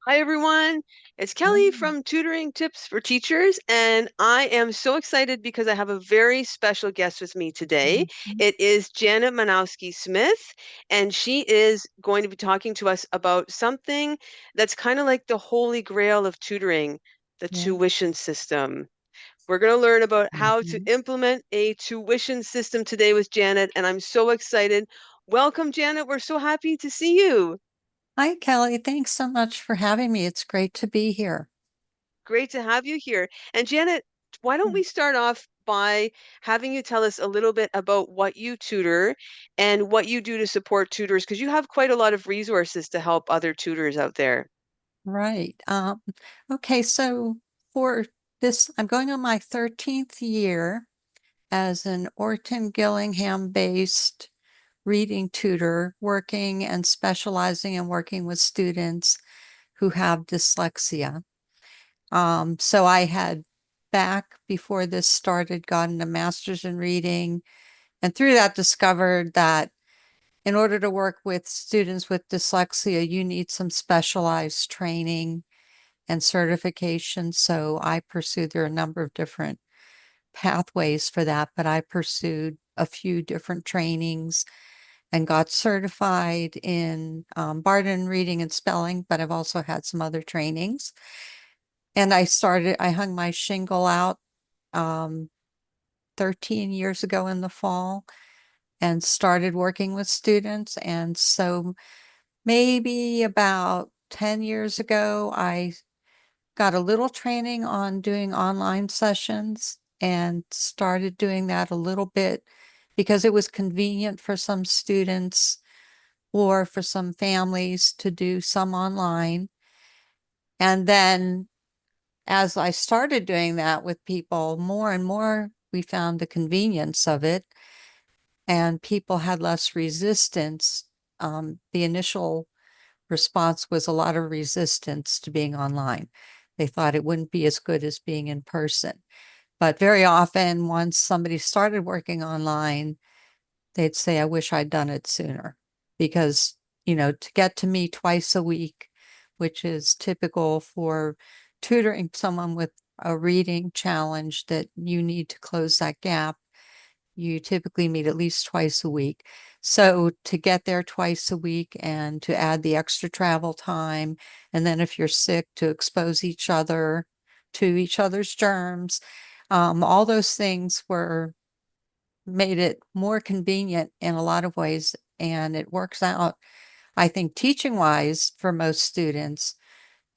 Hi, everyone. It's Kelly Hi. from Tutoring Tips for Teachers, and I am so excited because I have a very special guest with me today. Mhm. It is Janet Manowski Smith, and she is going to be talking to us about something that's kind of like the holy grail of tutoring, the Yeah. tuition system. We're going to learn about how to Mhm. implement a tuition system today with Janet, and I'm so excited. Welcome, Janet. We're so happy to see you. Hi, Kelly. Thanks so much for having me. It's great to be here. Great to have you here. And Janet, why don't we Mm. start off by having you tell us a little bit about what you tutor and what you do to support tutors, because you have quite a lot of resources to help other tutors out there. Right. Okay, so for this, I'm going on my 13th year as an Orton Gillingham-based reading tutor, working and specializing in working with students who have dyslexia. So I had back before this started gotten a master's in reading, and through that discovered that in order to work with students with dyslexia, you need some specialized training and certification. So I pursued, there are a number of different pathways for that, but I pursued a few different trainings and got certified in Barden reading and spelling, but I've also had some other trainings. And I hung my shingle out um, 13 years ago in the fall and started working with students. And so maybe about 10 years ago, I got a little training on doing online sessions and started doing that a little bit because it was convenient for some students or for some families to do some online. And then as I started doing that with people, more and more we found the convenience of it and people had less resistance. The initial response was a lot of resistance to being online. They thought it wouldn't be as good as being in person. But very often, once somebody started working online, they'd say, I wish I'd done it sooner. Because, to get to me twice a week, which is typical for tutoring someone with a reading challenge that you need to close that gap, you typically meet at least twice a week. So to get there twice a week and to add the extra travel time, and then if you're sick, to expose each other to each other's germs, all those things were made it more convenient in a lot of ways. And it works out, I think, teaching wise for most students,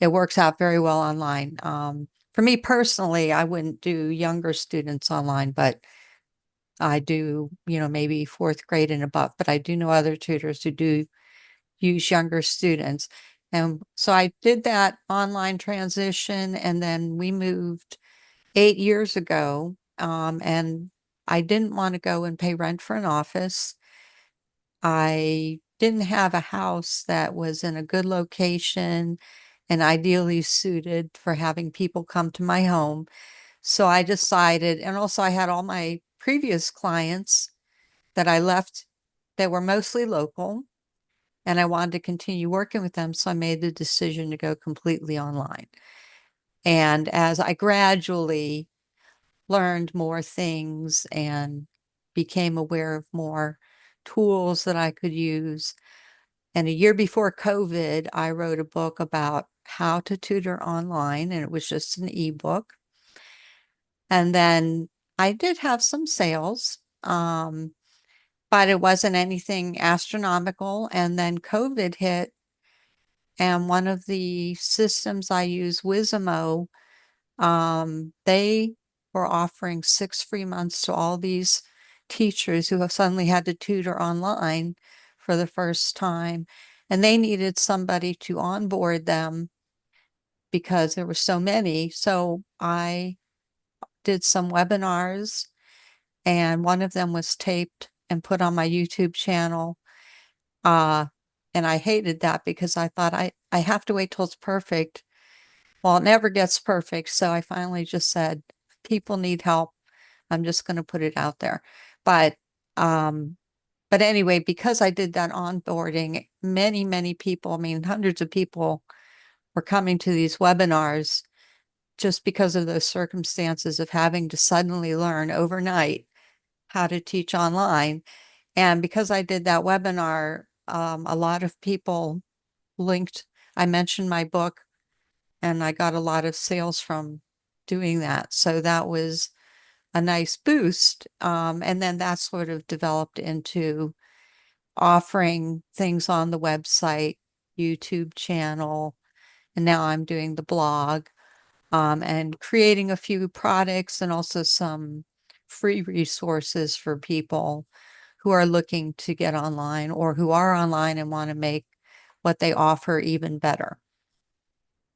it works out very well online. For me personally, I wouldn't do younger students online, but I do, maybe fourth grade and above, but I do know other tutors who do use younger students. And so I did that online transition and then we moved 8 years ago. And I didn't want to go and pay rent for an office. I didn't have a house that was in a good location and ideally suited for having people come to my home. So I decided, and also I had all my previous clients that I left that were mostly local, and I wanted to continue working with them. So I made the decision to go completely online. And as I gradually learned more things and became aware of more tools that I could use, and a year before COVID, I wrote a book about how to tutor online, and it was just an ebook. And then I did have some sales. But it wasn't anything astronomical. And then COVID hit, and one of the systems I use, Wizimo, they were offering 6 free months to all these teachers who have suddenly had to tutor online for the first time. And they needed somebody to onboard them because there were so many. So I did some webinars, and one of them was taped and put on my YouTube channel. Uh, and I hated that because I thought I have to wait till it's perfect. Well, it never gets perfect. So I finally just said, people need help. I'm just going to put it out there. But, um, but anyway, because I did that onboarding, many, many people, I mean, hundreds of people or coming to these webinars just because of those circumstances of having to suddenly learn overnight how to teach online. And because I did that webinar, a lot of people linked, I mentioned my book, and I got a lot of sales from doing that. So that was a nice boost. And then that sort of developed into offering things on the website, YouTube channel, and now I'm doing the blog, and creating a few products and also some free resources for people who are looking to get online or who are online and want to make what they offer even better.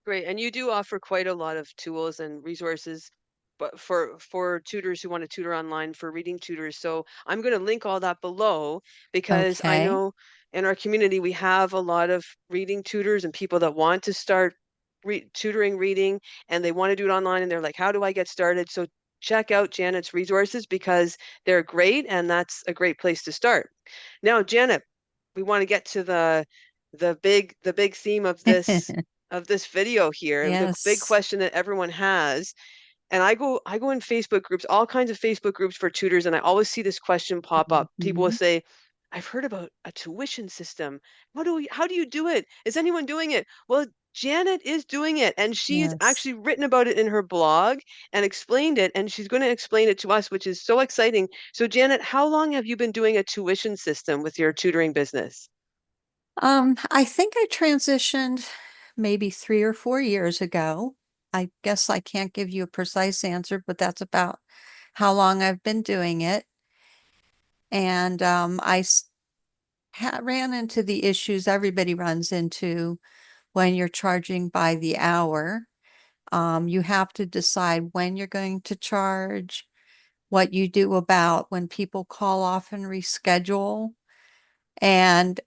Great, and you do offer quite a lot of tools and resources, but for tutors who want to tutor online, for reading tutors. So I'm going to link all that below because I Okay. know in our community we have a lot of reading tutors and people that want to start tutoring reading, and they want to do it online, and they're like, "How do I get started?" So check out Janet's resources because they're great, and that's a great place to start. Now, Janet, we want to get to the big theme of this video here, the big Yes. question that everyone has. And I go in Facebook groups, all kinds of Facebook groups for tutors, and I always see this question pop up. People will Mhm. say, "I've heard about a tuition system. How do you do it? Is anyone doing it?" Well, Janet is doing it, and she's Yes. actually written about it in her blog and explained it, and she's going to explain it to us, which is so exciting. So, Janet, how long have you been doing a tuition system with your tutoring business? I think I transitioned maybe 3 or 4 years ago. I guess I can't give you a precise answer, but that's about how long I've been doing it. And ran into the issues everybody runs into when you're charging by the hour. You have to decide when you're going to charge, what you do about when people call off and reschedule, and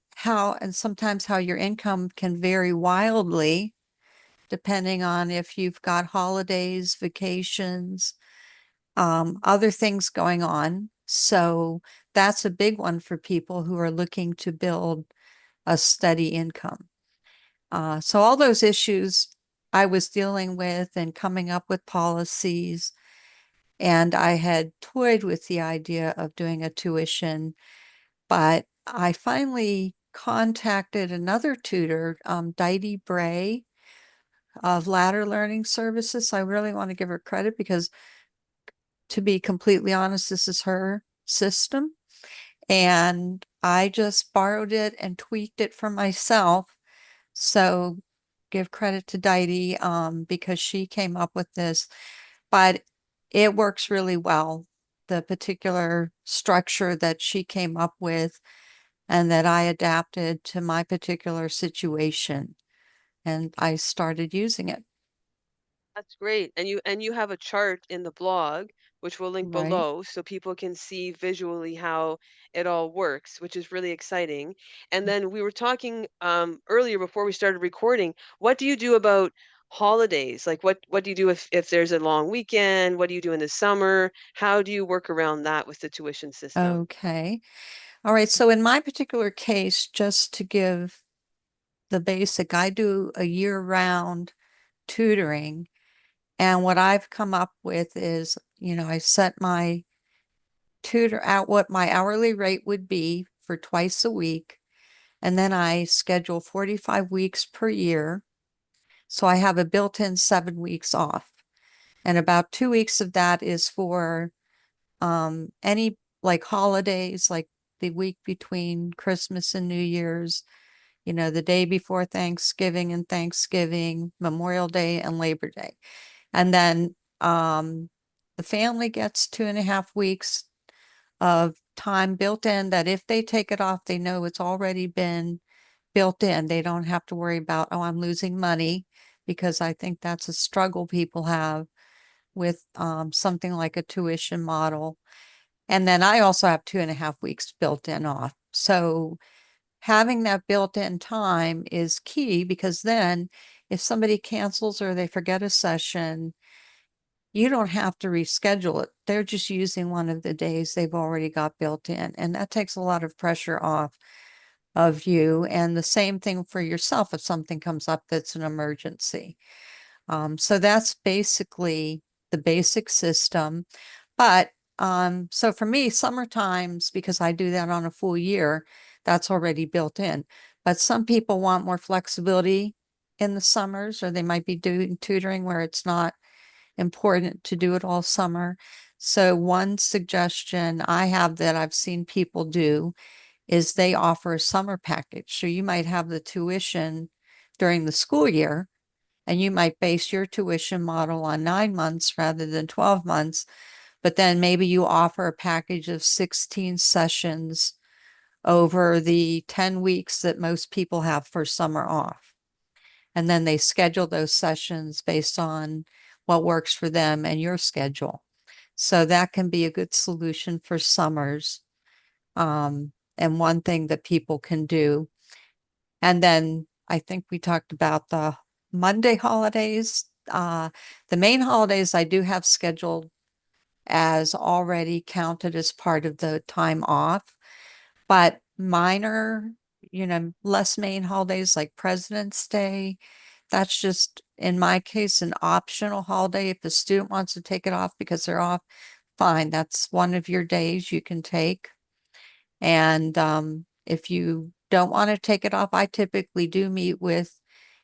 sometimes how your income can vary wildly depending on if you've got holidays, vacations, other things going on. So that's a big one for people who are looking to build a steady income. So all those issues I was dealing with and coming up with policies, and I had toyed with the idea of doing a tuition, but I finally contacted another tutor, Diety Bray of Ladder Learning Services. I really want to give her credit because, to be completely honest, this is her system. And I just borrowed it and tweaked it for myself. So give credit to Diety, because she came up with this, but it works really well. The particular structure that she came up with and that I adapted to my particular situation, and I started using it. That's great. And you have a chart in the blog, which we'll link Right. below so people can see visually how it all works, which is really exciting. And then we were talking earlier before we started recording, what do you do about holidays? Like what do you do if there's a long weekend? What do you do in the summer? How do you work around that with the tuition system? Okay. All right. So in my particular case, just to give the basic, I do a year-round tutoring. And what I've come up with is, I set my tutor out what my hourly rate would be for twice a week. And then I schedule 45 weeks per year. So I have a built-in 7 weeks off. And about 2 weeks of that is for any like holidays, like the week between Christmas and New Year's, the day before Thanksgiving, Memorial Day, and Labor Day. And then the family gets 2.5 weeks of time built in that if they take it off, they know it's already been built in. They don't have to worry about, oh, I'm losing money, because I think that's a struggle people have with something like a tuition model. And then I also have 2.5 weeks built in off. So having that built in time is key, because then if somebody cancels or they forget a session, you don't have to reschedule it. They're just using one of the days they've already got built in. And that takes a lot of pressure off of you, and the same thing for yourself if something comes up that's an emergency. So that's basically the basic system. But so for me, summer times, because I do that on a full year, that's already built in. But some people want more flexibility in the summers, or they might be doing tutoring where it's not important to do it all summer. So one suggestion I have that I've seen people do is they offer a summer package. So you might have the tuition during the school year, and you might base your tuition model on 9 months rather than 12 months. But then maybe you offer a package of 16 sessions over the 10 weeks that most people have for summer off. And then they schedule those sessions based on what works for them and your schedule. So that can be a good solution for summers. And one thing that people can do. And then I think we talked about the Monday holidays. The main holidays I do have scheduled as already counted as part of the time off, but minor, less main holidays like President's Day, that's just, in my case, an optional holiday. If the student wants to take it off because they're off, fine, that's one of your days you can take. And if you don't want to take it off, I typically do meet with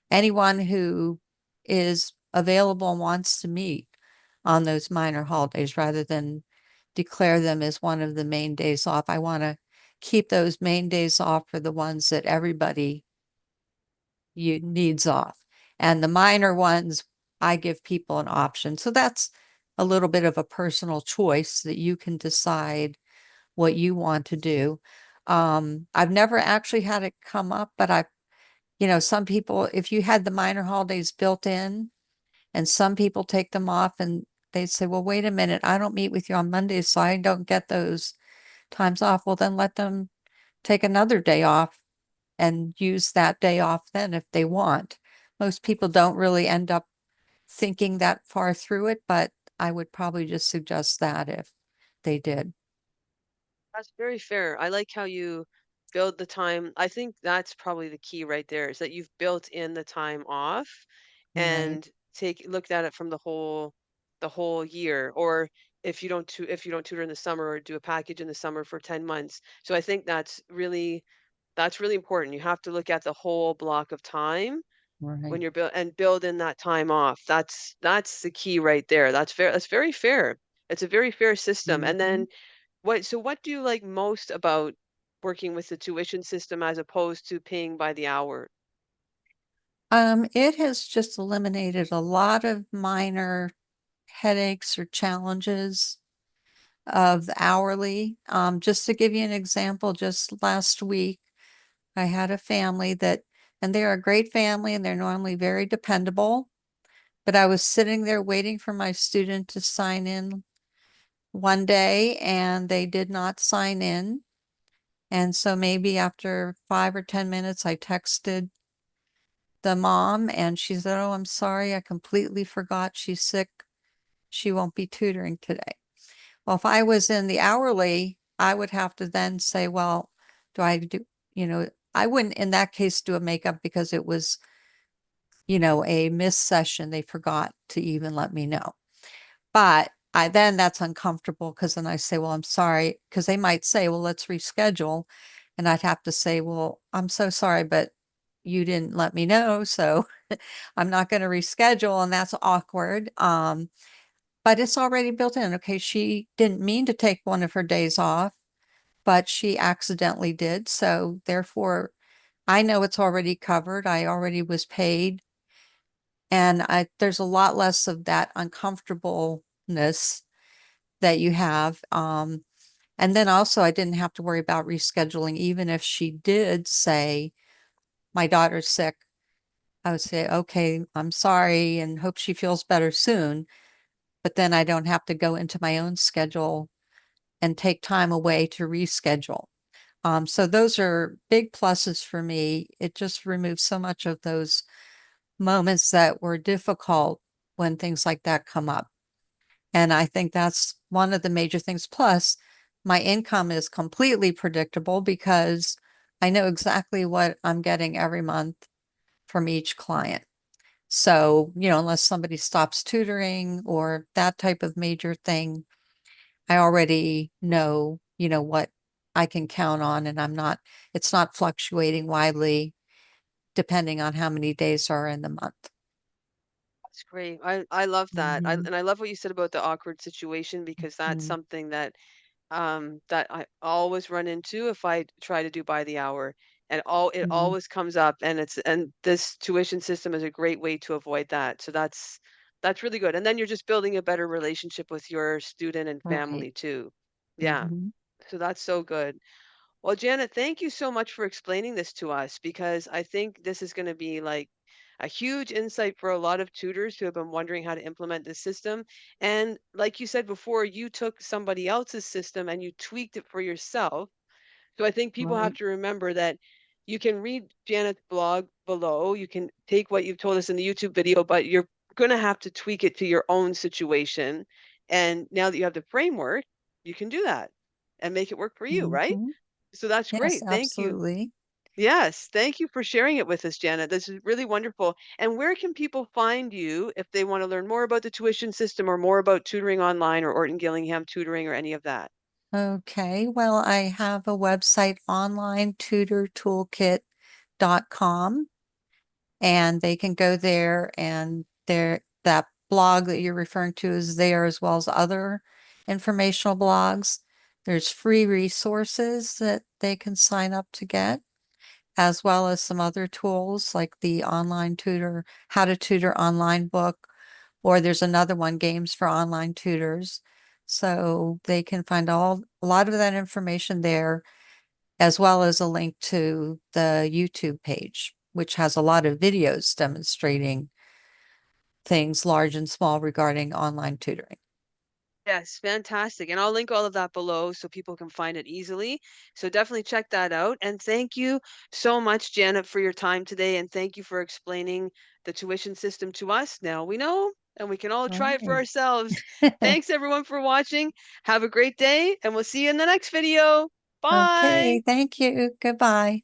anyone who is available and wants to meet on those minor holidays rather than declare them as one of the main days off. I want to keep those main days off for the ones that everybody needs off. And the minor ones, I give people an option. So that's a little bit of a personal choice that you can decide what you want to do. I've never actually had it come up, but some people, if you had the minor holidays built in, and some people take them off and they say, well, wait a minute, I don't meet with you on Mondays, so I don't get those times off. Well, then let them take another day off and use that day off then if they want. Most people don't really end up thinking that far through it, but I would probably just suggest that if they did. That's very fair. I like how you build the time. I think that's probably the key right there is that you've built in the time off Right. and take looked at it from the whole year. Or if you don't tutor in the summer or do a package in the summer for 10 months. So I think that's really important. You have to look at the whole block of time Right. when you're build in that time off. That's the key right there. That's fair. That's very fair. It's a very fair system. And Mhm. then what do you like most about working with the tuition system as opposed to paying by the hour? It has just eliminated a lot of minor headaches or challenges of the hourly. Just to give you an example, just last week, I had a family and they're a great family and they're normally very dependable. But I was sitting there waiting for my student to sign in one day and they did not sign in. And so maybe after 5 or 10 minutes, I texted the mom and she said, oh, I'm sorry, I completely forgot she's sick. She won't be tutoring today. Well, if I was in the hourly, I would have to then say, well, do I do, I wouldn't in that case do a makeup because it was, a missed session. They forgot to even let me know. But then that's uncomfortable because then I say, well, I'm sorry, because they might say, well, let's reschedule. And I'd have to say, well, I'm so sorry, but you didn't let me know. So I'm not going to reschedule. And that's awkward. But it's already built in. Okay, she didn't mean to take one of her days off, but she accidentally did. So therefore, I know it's already covered. I already was paid. And there's a lot less of that uncomfortableness that you have. And then also, I didn't have to worry about rescheduling, even if she did say, my daughter's sick. I would say, okay, I'm sorry and hope she feels better soon. But then I don't have to go into my own schedule and take time away to reschedule. So those are big pluses for me. It just removes so much of those moments that were difficult when things like that come up. And I think that's one of the major things. Plus, my income is completely predictable because I know exactly what I'm getting every month from each client. So, unless somebody stops tutoring or that type of major thing, I already know, what I can count on, and it's not fluctuating widely depending on how many days are in the month. That's great. I love that. Hmm. And I love what you said about the awkward situation because that's Hmm. something that I always run into if I try to do by the hour. And it Hmm. always comes up, and this tuition system is a great way to avoid that. So that's really good. And then you're just building a better relationship with your student and Right. family too. Yeah. Hmm. So that's so good. Well, Janet, thank you so much for explaining this to us because I think this is going to be like a huge insight for a lot of tutors who have been wondering how to implement this system. And like you said before, you took somebody else's system and you tweaked it for yourself. So I think people have Right. to remember that you can read Janet's blog below. You can take what you've told us in the YouTube video, but you're going to have to tweak it to your own situation. And now that you have the framework, you can do that and make it work for you, right? Hmm. So that's Yes, great. Thank you. absolutely. Yes, thank you for sharing it with us, Janet. This is really wonderful. And where can people find you if they want to learn more about the tuition system or more about tutoring online or Orton Gillingham tutoring or any of that? Okay, well, I have a website, online tutortoolkit.com, and they can go there, and that blog that you're referring to is there, as well as other informational blogs. There's free resources that they can sign up to get, as well as some other tools like the online tutor, how to tutor online book, or there's another one, games for online tutors. So they can find a lot of that information there, as well as a link to the YouTube page, which has a lot of videos demonstrating things large and small regarding online tutoring. Yes, fantastic. And I'll link all of that below so people can find it easily. So definitely check that out. And thank you so much, Janet, for your time today. And thank you for explaining the tuition system to us. Now we know, and we can all All try it for right. ourselves. Thanks, everyone, for watching. Have a great day, and we'll see you in the next video. Bye. Okay, thank you. Goodbye.